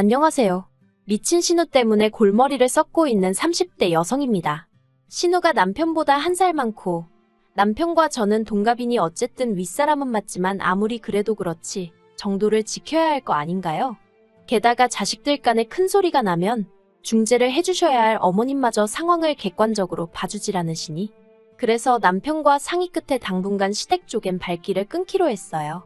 안녕하세요. 미친 신우 때문에 골머리를 썩고 있는 30대 여성입니다. 신우가 남편보다 한 살 많고 남편과 저는 동갑이니 어쨌든 윗사람은 맞지만 아무리 그래도 그렇지 정도를 지켜야 할 거 아닌가요? 게다가 자식들 간에 큰 소리가 나면 중재를 해주셔야 할 어머님마저 상황을 객관적으로 봐주질 않으시니 그래서 남편과 상의 끝에 당분간 시댁 쪽엔 발길을 끊기로 했어요.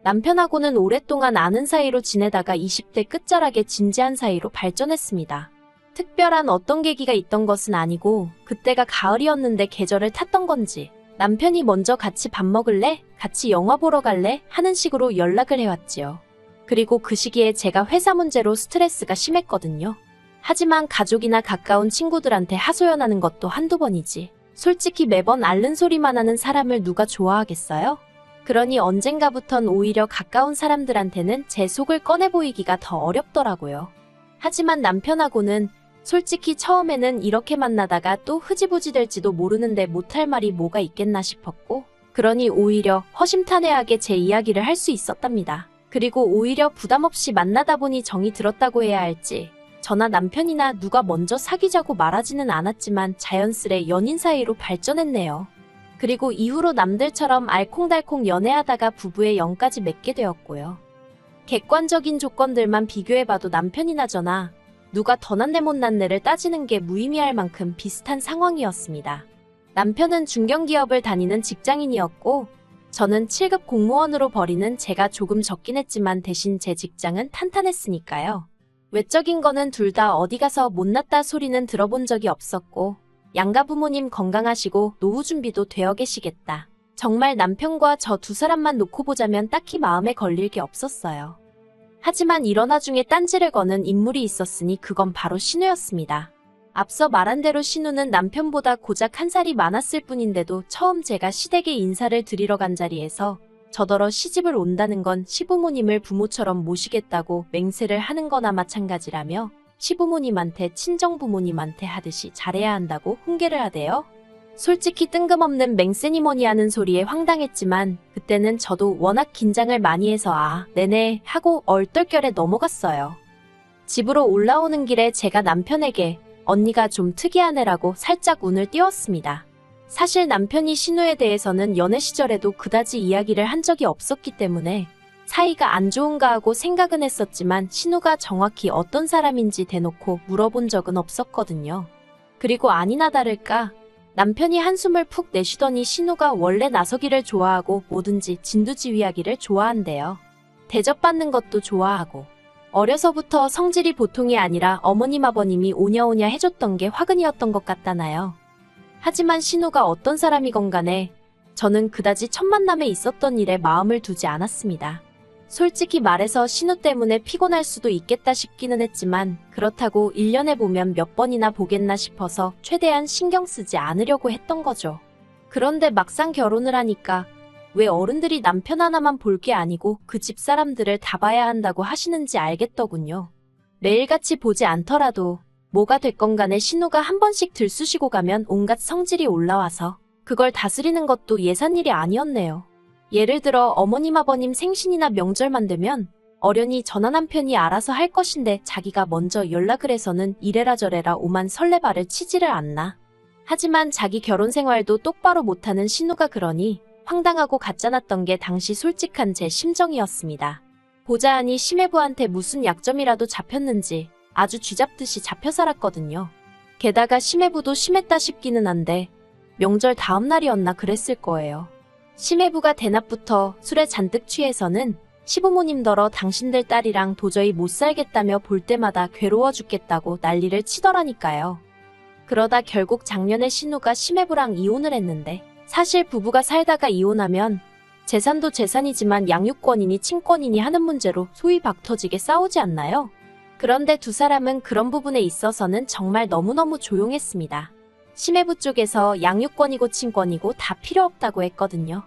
남편하고는 오랫동안 아는 사이로 지내다가 20대 끝자락에 진지한 사이로 발전했습니다. 특별한 어떤 계기가 있던 것은 아니고 그때가 가을이었는데 계절을 탔던 건지 남편이 먼저 같이 밥 먹을래? 같이 영화 보러 갈래? 하는 식으로 연락을 해왔지요. 그리고 그 시기에 제가 회사 문제로 스트레스가 심했거든요. 하지만 가족이나 가까운 친구들한테 하소연하는 것도 한두 번이지. 솔직히 매번 앓는 소리만 하는 사람을 누가 좋아하겠어요? 그러니 언젠가부턴 오히려 가까운 사람들한테는 제 속을 꺼내 보이기가 더 어렵더라고요. 하지만 남편하고는 솔직히 처음에는 이렇게 만나다가 또 흐지부지 될지도 모르는데 못할 말이 뭐가 있겠나 싶었고 그러니 오히려 허심탄회하게 제 이야기를 할 수 있었답니다. 그리고 오히려 부담 없이 만나다 보니 정이 들었다고 해야 할지 저나 남편이나 누가 먼저 사귀자고 말하지는 않았지만 자연스레 연인 사이로 발전했네요. 그리고 이후로 남들처럼 알콩달콩 연애하다가 부부의 영까지 맺게 되었고요. 객관적인 조건들만 비교해봐도 남편이나 저나 누가 더 낫네 못낫네를 따지는 게 무의미할 만큼 비슷한 상황이었습니다. 남편은 중견기업을 다니는 직장인이었고 저는 7급 공무원으로 벌이는 제가 조금 적긴 했지만 대신 제 직장은 탄탄했으니까요. 외적인 거는 둘 다 어디 가서 못났다 소리는 들어본 적이 없었고 양가 부모님 건강하시고 노후 준비도 되어 계시겠다. 정말 남편과 저 두 사람만 놓고 보자면 딱히 마음에 걸릴 게 없었어요. 하지만 이런 와중에 딴지를 거는 인물이 있었으니 그건 바로 신우였습니다. 앞서 말한 대로 신우는 남편보다 고작 한 살이 많았을 뿐인데도 처음 제가 시댁에 인사를 드리러 간 자리에서 저더러 시집을 온다는 건 시부모님을 부모처럼 모시겠다고 맹세를 하는 거나 마찬가지라며 시부모님한테 친정부모님한테 하듯이 잘해야 한다고 훈계를 하대요. 솔직히 뜬금없는 맹세니 뭐니 하는 소리에 황당했지만 그때는 저도 워낙 긴장을 많이 해서 네네 하고 얼떨결에 넘어갔어요. 집으로 올라오는 길에 제가 남편에게 언니가 좀 특이한 애라고 살짝 운을 띄웠습니다. 사실 남편이 신우에 대해서는 연애 시절에도 그다지 이야기를 한 적이 없었기 때문에 사이가 안 좋은가 하고 생각은 했었지만 신우가 정확히 어떤 사람인지 대놓고 물어본 적은 없었거든요. 그리고 아니나 다를까 남편이 한숨을 푹 내쉬더니 신우가 원래 나서기를 좋아하고 뭐든지 진두지휘하기를 좋아한대요. 대접받는 것도 좋아하고 어려서부터 성질이 보통이 아니라 어머님 아버님이 오냐오냐 해줬던 게 화근이었던 것 같다나요. 하지만 신우가 어떤 사람이건 간에 저는 그다지 첫 만남에 있었던 일에 마음을 두지 않았습니다. 솔직히 말해서 신우 때문에 피곤할 수도 있겠다 싶기는 했지만 그렇다고 1년에 보면 몇 번이나 보겠나 싶어서 최대한 신경 쓰지 않으려고 했던 거죠. 그런데 막상 결혼을 하니까 왜 어른들이 남편 하나만 볼 게 아니고 그 집 사람들을 다 봐야 한다고 하시는지 알겠더군요. 매일같이 보지 않더라도 뭐가 됐건 간에 신우가 한 번씩 들쑤시고 가면 온갖 성질이 올라와서 그걸 다스리는 것도 예산일이 아니었네요. 예를 들어 어머님 아버님 생신이나 명절만 되면 어련히 전화 남편이 알아서 할 것인데 자기가 먼저 연락을 해서는 이래라 저래라 오만 설레발을 치지를 않나. 하지만 자기 결혼 생활도 똑바로 못하는 신우가 그러니 황당하고 가짜났던 게 당시 솔직한 제 심정이었습니다. 보자하니 시매부한테 무슨 약점이라도 잡혔는지 아주 쥐잡듯이 잡혀 살았거든요. 게다가 시매부도 심했다 싶기는 한데 명절 다음 날이었나 그랬을 거예요. 시매부가 대낮부터 술에 잔뜩 취해서는 시부모님더러 당신들 딸이랑 도저히 못 살겠다며 볼 때마다 괴로워 죽겠다고 난리를 치더라니까요. 그러다 결국 작년에 신우가 시매부랑 이혼을 했는데 사실 부부가 살다가 이혼하면 재산도 재산이지만 양육권이니 친권이니 하는 문제로 소위 박터지게 싸우지 않나요? 그런데 두 사람은 그런 부분에 있어서는 정말 너무너무 조용했습니다. 시매부 쪽에서 양육권이고 친권이고 다 필요 없다고 했거든요.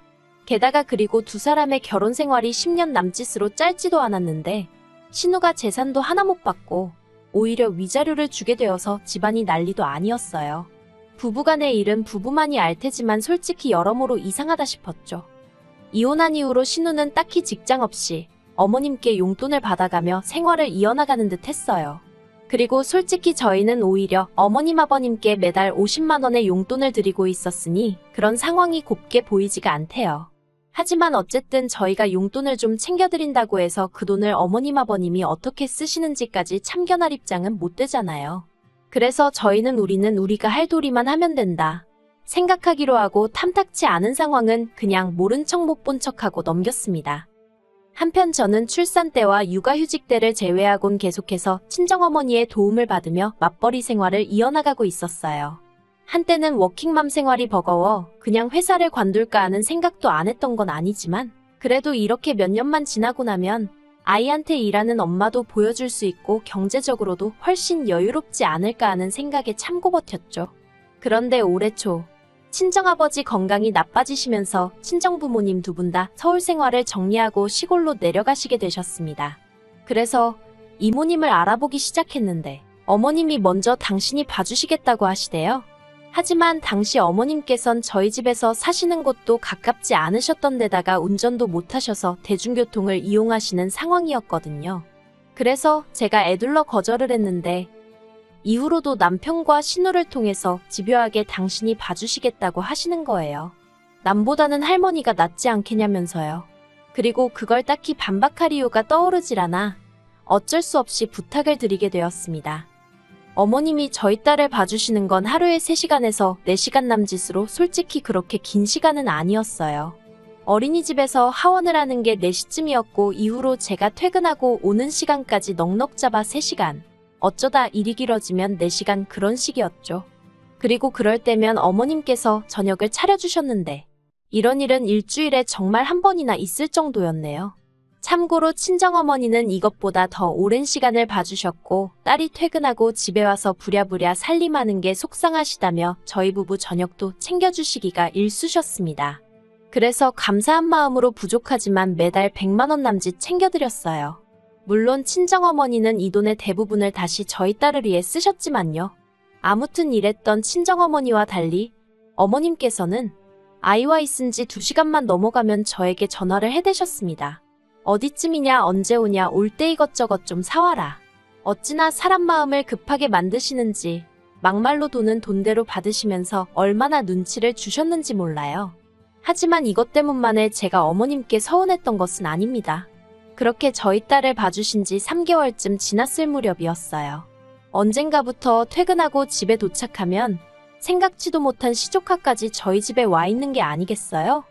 게다가 그리고 두 사람의 결혼 생활이 10년 남짓으로 짧지도 않았는데 신우가 재산도 하나 못 받고 오히려 위자료를 주게 되어서 집안이 난리도 아니었어요. 부부간의 일은 부부만이 알 테지만 솔직히 여러모로 이상하다 싶었죠. 이혼한 이후로 신우는 딱히 직장 없이 어머님께 용돈을 받아가며 생활을 이어나가는 듯 했어요. 그리고 솔직히 저희는 오히려 어머님 아버님께 매달 50만 원의 용돈을 드리고 있었으니 그런 상황이 곱게 보이지가 않대요. 하지만 어쨌든 저희가 용돈을 좀 챙겨드린다고 해서 그 돈을 어머님 아버님이 어떻게 쓰시는지까지 참견할 입장은 못 되잖아요. 그래서 저희는 우리는 우리가 할 도리만 하면 된다 생각하기로 하고 탐탁치 않은 상황은 그냥 모른 척 못 본 척하고 넘겼습니다. 한편 저는 출산 때와 육아휴직 때를 제외하곤 계속해서 친정어머니의 도움을 받으며 맞벌이 생활을 이어나가고 있었어요. 한때는 워킹맘 생활이 버거워 그냥 회사를 관둘까 하는 생각도 안 했던 건 아니지만 그래도 이렇게 몇 년만 지나고 나면 아이한테 일하는 엄마도 보여줄 수 있고 경제적으로도 훨씬 여유롭지 않을까 하는 생각에 참고 버텼죠. 그런데 올해 초 친정아버지 건강이 나빠지시면서 친정부모님 두 분 다 서울 생활을 정리하고 시골로 내려가시게 되셨습니다. 그래서 이모님을 알아보기 시작했는데 어머님이 먼저 당신이 봐주시겠다고 하시대요. 하지만 당시 어머님께선 저희 집에서 사시는 곳도 가깝지 않으셨던 데다가 운전도 못하셔서 대중교통을 이용하시는 상황이었거든요. 그래서 제가 애둘러 거절을 했는데 이후로도 남편과 신우를 통해서 집요하게 당신이 봐주시겠다고 하시는 거예요. 남보다는 할머니가 낫지 않겠냐면서요. 그리고 그걸 딱히 반박할 이유가 떠오르질 않아 어쩔 수 없이 부탁을 드리게 되었습니다. 어머님이 저희 딸을 봐주시는 건 하루에 3시간에서 4시간 남짓으로 솔직히 그렇게 긴 시간은 아니었어요. 어린이집에서 하원을 하는 게 4시쯤이었고 이후로 제가 퇴근하고 오는 시간까지 넉넉 잡아 3시간. 어쩌다 일이 길어지면 4시간 그런 식이었죠. 그리고 그럴 때면 어머님께서 저녁을 차려주셨는데 이런 일은 일주일에 정말 한 번이나 있을 정도였네요. 참고로 친정어머니는 이것보다 더 오랜 시간을 봐주셨고 딸이 퇴근하고 집에 와서 부랴부랴 살림하는 게 속상하시다며 저희 부부 저녁도 챙겨주시기가 일쑤셨습니다. 그래서 감사한 마음으로 부족하지만 매달 100만 원 남짓 챙겨드렸어요. 물론 친정어머니는 이 돈의 대부분을 다시 저희 딸을 위해 쓰셨지만요. 아무튼 이랬던 친정어머니와 달리 어머님께서는 아이와 있은 지 2시간만 넘어가면 저에게 전화를 해대셨습니다. 어디쯤이냐 언제 오냐 올 때 이것저것 좀 사와라. 어찌나 사람 마음을 급하게 만드시는지 막말로 돈은 돈대로 받으시면서 얼마나 눈치를 주셨는지 몰라요. 하지만 이것 때문만에 제가 어머님께 서운했던 것은 아닙니다. 그렇게 저희 딸을 봐주신 지 3개월쯤 지났을 무렵이었어요. 언젠가부터 퇴근하고 집에 도착하면 생각지도 못한 시조카까지 저희 집에 와 있는 게 아니겠어요?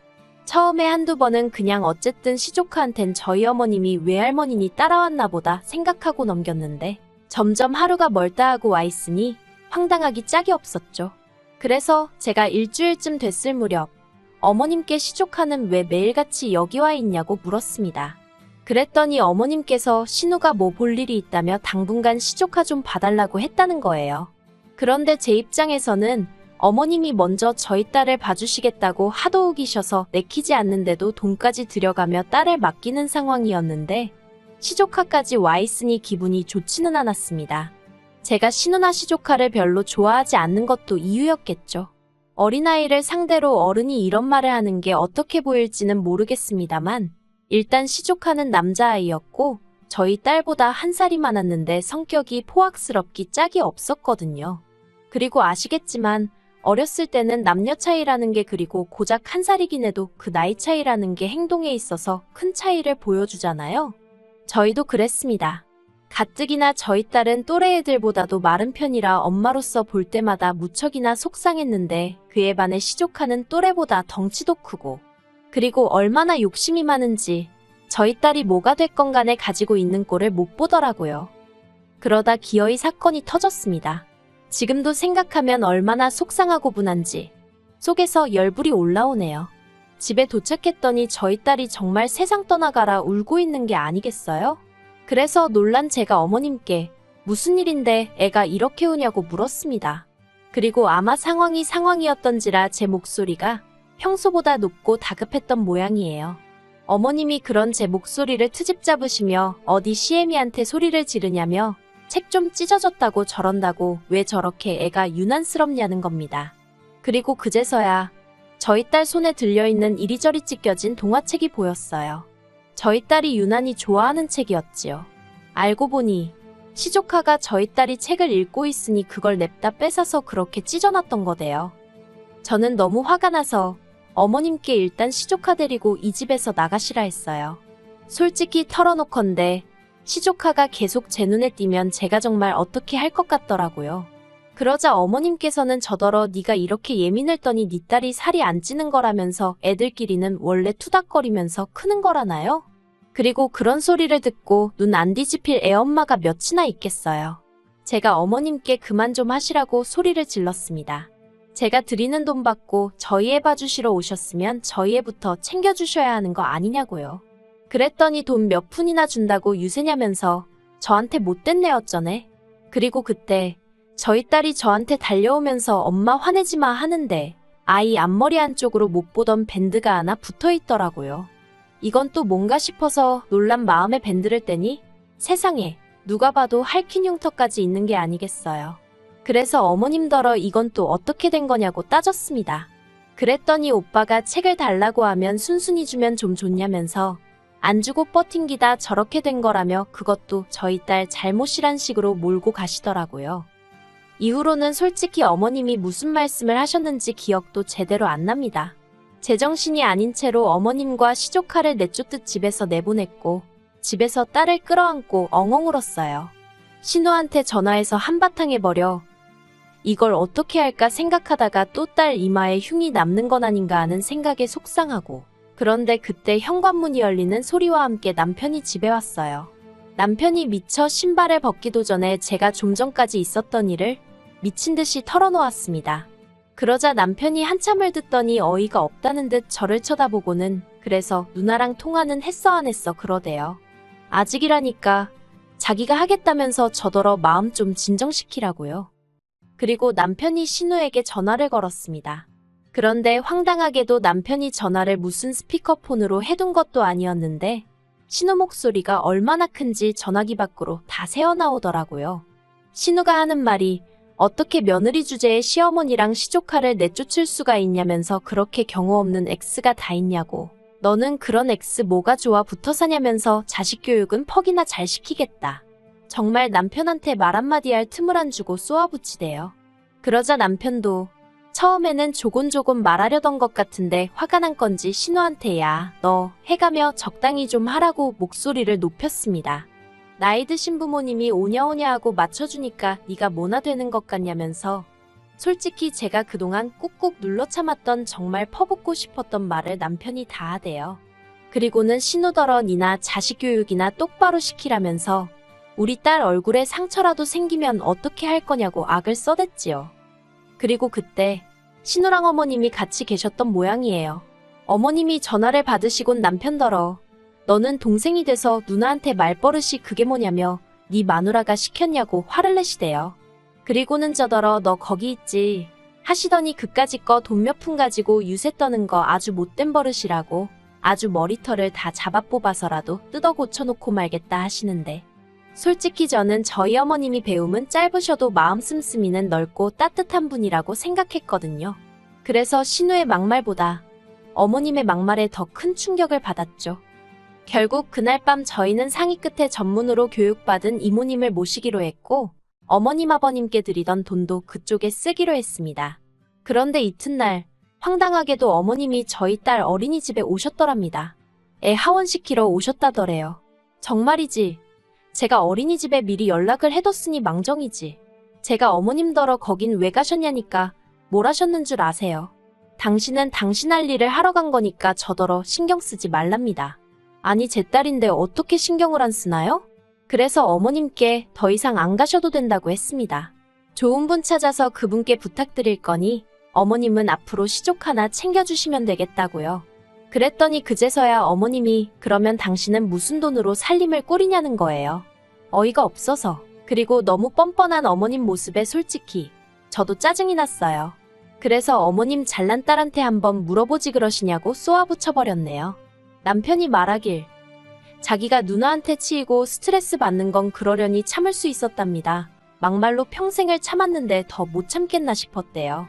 처음에 한두 번은 그냥 어쨌든 시조카한텐 저희 어머님이 외할머니니 따라왔나 보다 생각하고 넘겼는데 점점 하루가 멀다 하고 와 있으니 황당하기 짝이 없었죠. 그래서 제가 일주일쯤 됐을 무렵 어머님께 시조카는 왜 매일같이 여기 와 있냐고 물었습니다. 그랬더니 어머님께서 신우가 뭐 볼 일이 있다며 당분간 시조카 좀 봐달라고 했다는 거예요. 그런데 제 입장에서는 어머님이 먼저 저희 딸을 봐주시겠다고 하도 우기셔서 내키지 않는데도 돈까지 들여가며 딸을 맡기는 상황이었는데 시조카까지 와 있으니 기분이 좋지는 않았습니다. 제가 신우나 시조카를 별로 좋아하지 않는 것도 이유였겠죠. 어린아이를 상대로 어른이 이런 말을 하는 게 어떻게 보일지는 모르겠습니다만 일단 시조카는 남자아이였고 저희 딸보다 1살이 많았는데 성격이 포악스럽기 짝이 없었거든요. 그리고 아시겠지만 어렸을 때는 남녀 차이라는 게 그리고 고작 1살이긴 해도 그 나이 차이라는 게 행동에 있어서 큰 차이를 보여주잖아요. 저희도 그랬습니다. 가뜩이나 저희 딸은 또래 애들보다도 마른 편이라 엄마로서 볼 때마다 무척이나 속상했는데 그에 반해 시조카는 또래보다 덩치도 크고 그리고 얼마나 욕심이 많은지 저희 딸이 뭐가 됐건 간에 가지고 있는 꼴을 못 보더라고요. 그러다 기어이 사건이 터졌습니다. 지금도 생각하면 얼마나 속상하고 분한지 속에서 열불이 올라오네요. 집에 도착했더니 저희 딸이 정말 세상 떠나가라 울고 있는 게 아니겠어요? 그래서 놀란 제가 어머님께 무슨 일인데 애가 이렇게 우냐고 물었습니다. 그리고 아마 상황이었던지라 제 목소리가 평소보다 높고 다급했던 모양이에요. 어머님이 그런 제 목소리를 트집 잡으시며 어디 시애미한테 소리를 지르냐며 책 좀 찢어졌다고 저런다고 왜 저렇게 애가 유난스럽냐는 겁니다. 그리고 그제서야 저희 딸 손에 들려있는 이리저리 찢겨진 동화책이 보였어요. 저희 딸이 유난히 좋아하는 책이었지요. 알고 보니 시조카가 저희 딸이 책을 읽고 있으니 그걸 냅다 뺏어서 그렇게 찢어놨던 거대요. 저는 너무 화가 나서 어머님께 일단 시조카 데리고 이 집에서 나가시라 했어요. 솔직히 털어놓건대 시조카가 계속 제 눈에 띄면 제가 정말 어떻게 할 것 같더라고요. 그러자 어머님께서는 저더러 네가 이렇게 예민했더니 네 딸이 살이 안 찌는 거라면서 애들끼리는 원래 투닥거리면서 크는 거라나요? 그리고 그런 소리를 듣고 눈 안 뒤집힐 애엄마가 몇이나 있겠어요. 제가 어머님께 그만 좀 하시라고 소리를 질렀습니다. 제가 드리는 돈 받고 저희 애 봐주시러 오셨으면 저희 애부터 챙겨주셔야 하는 거 아니냐고요. 그랬더니 돈 몇 푼이나 준다고 유세냐면서 저한테 못된 내 어쩌네. 그리고 그때 저희 딸이 저한테 달려오면서 엄마 화내지 마 하는데 아이 앞머리 안쪽으로 못 보던 밴드가 하나 붙어 있더라고요. 이건 또 뭔가 싶어서 놀란 마음에 밴드를 떼니 세상에 누가 봐도 할킨 흉터까지 있는 게 아니겠어요. 그래서 어머님더러 이건 또 어떻게 된 거냐고 따졌습니다. 그랬더니 오빠가 책을 달라고 하면 순순히 주면 좀 좋냐면서 안 주고 뻗팅기다 저렇게 된 거라며 그것도 저희 딸 잘못이란 식으로 몰고 가시더라고요. 이후로는 솔직히 어머님이 무슨 말씀을 하셨는지 기억도 제대로 안 납니다. 제정신이 아닌 채로 어머님과 시조카를 내쫓듯 집에서 내보냈고 집에서 딸을 끌어안고 엉엉 울었어요. 신우한테 전화해서 한바탕 해버려 이걸 어떻게 할까 생각하다가 또 딸 이마에 흉이 남는 건 아닌가 하는 생각에 속상하고 그런데 그때 현관문이 열리는 소리와 함께 남편이 집에 왔어요. 남편이 미처 신발을 벗기도 전에 제가 좀 전까지 있었던 일을 미친 듯이 털어놓았습니다. 그러자 남편이 한참을 듣더니 어이가 없다는 듯 저를 쳐다보고는 그래서 누나랑 통화는 했어 안 했어 그러대요. 아직이라니까 자기가 하겠다면서 저더러 마음 좀 진정시키라고요. 그리고 남편이 신우에게 전화를 걸었습니다. 그런데 황당하게도 남편이 전화를 무슨 스피커폰으로 해둔 것도 아니었는데 신우 목소리가 얼마나 큰지 전화기 밖으로 다 새어나오더라고요. 신우가 하는 말이 어떻게 며느리 주제에 시어머니랑 시조카를 내쫓을 수가 있냐면서 그렇게 경우 없는 X가 다 있냐고. 너는 그런 X 뭐가 좋아 붙어 사냐면서 자식 교육은 퍽이나 잘 시키겠다. 정말 남편한테 말 한마디 할 틈을 안 주고 쏘아붙이대요. 그러자 남편도 처음에는 조곤조곤 말하려던 것 같은데 화가 난 건지 신우한테 야, 너 해가며 적당히 좀 하라고 목소리를 높였습니다. 나이 드신 부모님이 오냐오냐 하고 맞춰주니까 네가 뭐나 되는 것 같냐면서 솔직히 제가 그동안 꾹꾹 눌러 참았던 정말 퍼붓고 싶었던 말을 남편이 다 하대요. 그리고는 신우더러 니나 자식 교육이나 똑바로 시키라면서 우리 딸 얼굴에 상처라도 생기면 어떻게 할 거냐고 악을 써댔지요. 그리고 그때 신우랑 어머님이 같이 계셨던 모양이에요. 어머님이 전화를 받으시곤 남편더러 너는 동생이 돼서 누나한테 말버릇이 그게 뭐냐며 네 마누라가 시켰냐고 화를 내시대요. 그리고는 저더러 너 거기 있지 하시더니 그까짓 거 돈 몇 푼 가지고 유세 떠는 거 아주 못된 버릇이라고 아주 머리털을 다 잡아 뽑아서라도 뜯어 고쳐놓고 말겠다 하시는데 솔직히 저는 저희 어머님이 배움은 짧으셔도 마음 씀씀이는 넓고 따뜻한 분이라고 생각했거든요. 그래서 신우의 막말보다 어머님의 막말에 더 큰 충격을 받았죠. 결국 그날 밤 저희는 상의 끝에 전문으로 교육받은 이모님을 모시기로 했고 어머님 아버님께 드리던 돈도 그쪽에 쓰기로 했습니다. 그런데 이튿날 황당하게도 어머님이 저희 딸 어린이집에 오셨더랍니다. 애 하원시키러 오셨다더래요. 정말이지. 제가 어린이집에 미리 연락을 해뒀으니 망정이지. 제가 어머님더러 거긴 왜 가셨냐니까 뭘 하셨는 줄 아세요. 당신은 당신 할 일을 하러 간 거니까 저더러 신경 쓰지 말랍니다. 아니 제 딸인데 어떻게 신경을 안 쓰나요? 그래서 어머님께 더 이상 안 가셔도 된다고 했습니다. 좋은 분 찾아서 그분께 부탁드릴 거니 어머님은 앞으로 시족 하나 챙겨주시면 되겠다고요. 그랬더니 그제서야 어머님이 그러면 당신은 무슨 돈으로 살림을 꾸리냐는 거예요. 어이가 없어서. 그리고 너무 뻔뻔한 어머님 모습에 솔직히 저도 짜증이 났어요. 그래서 어머님 잘난 딸한테 한번 물어보지 그러시냐고 쏘아붙여버렸네요. 남편이 말하길 자기가 누나한테 치이고 스트레스 받는 건 그러려니 참을 수 있었답니다. 막말로 평생을 참았는데 더 못 참겠나 싶었대요.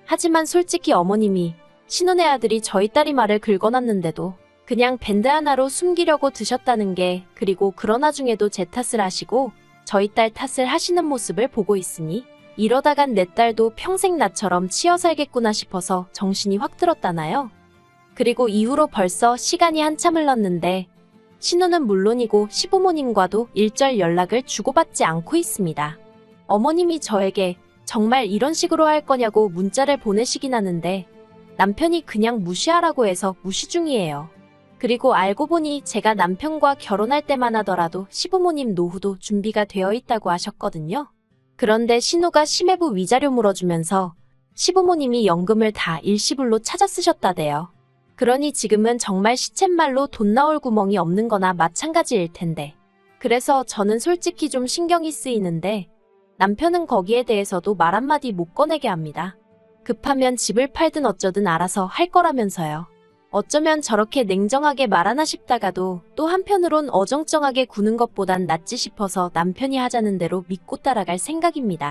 하지만 솔직히 어머님이 신혼의 아들이 저희 딸이 말을 긁어놨는데도 그냥 밴드 하나로 숨기려고 드셨다는 게, 그리고 그런 와중에도 제 탓을 하시고 저희 딸 탓을 하시는 모습을 보고 있으니 이러다간 내 딸도 평생 나처럼 치여 살겠구나 싶어서 정신이 확 들었다나요. 그리고 이후로 벌써 시간이 한참 흘렀는데 신우는 물론이고 시부모님과도 일절 연락을 주고받지 않고 있습니다. 어머님이 저에게 정말 이런 식으로 할 거냐고 문자를 보내시긴 하는데 남편이 그냥 무시하라고 해서 무시 중이에요. 그리고 알고 보니 제가 남편과 결혼할 때만 하더라도 시부모님 노후도 준비가 되어 있다고 하셨거든요. 그런데 신우가 시매부 위자료 물어주면서 시부모님이 연금을 다 일시불로 찾아 쓰셨다대요. 그러니 지금은 정말 시쳇말로 돈 나올 구멍이 없는 거나 마찬가지일 텐데. 그래서 저는 솔직히 좀 신경이 쓰이는데 남편은 거기에 대해서도 말 한마디 못 꺼내게 합니다. 급하면 집을 팔든 어쩌든 알아서 할 거라면서요. 어쩌면 저렇게 냉정하게 말하나 싶다가도 또 한편으론 어정쩡하게 구는 것보단 낫지 싶어서 남편이 하자는 대로 믿고 따라갈 생각입니다.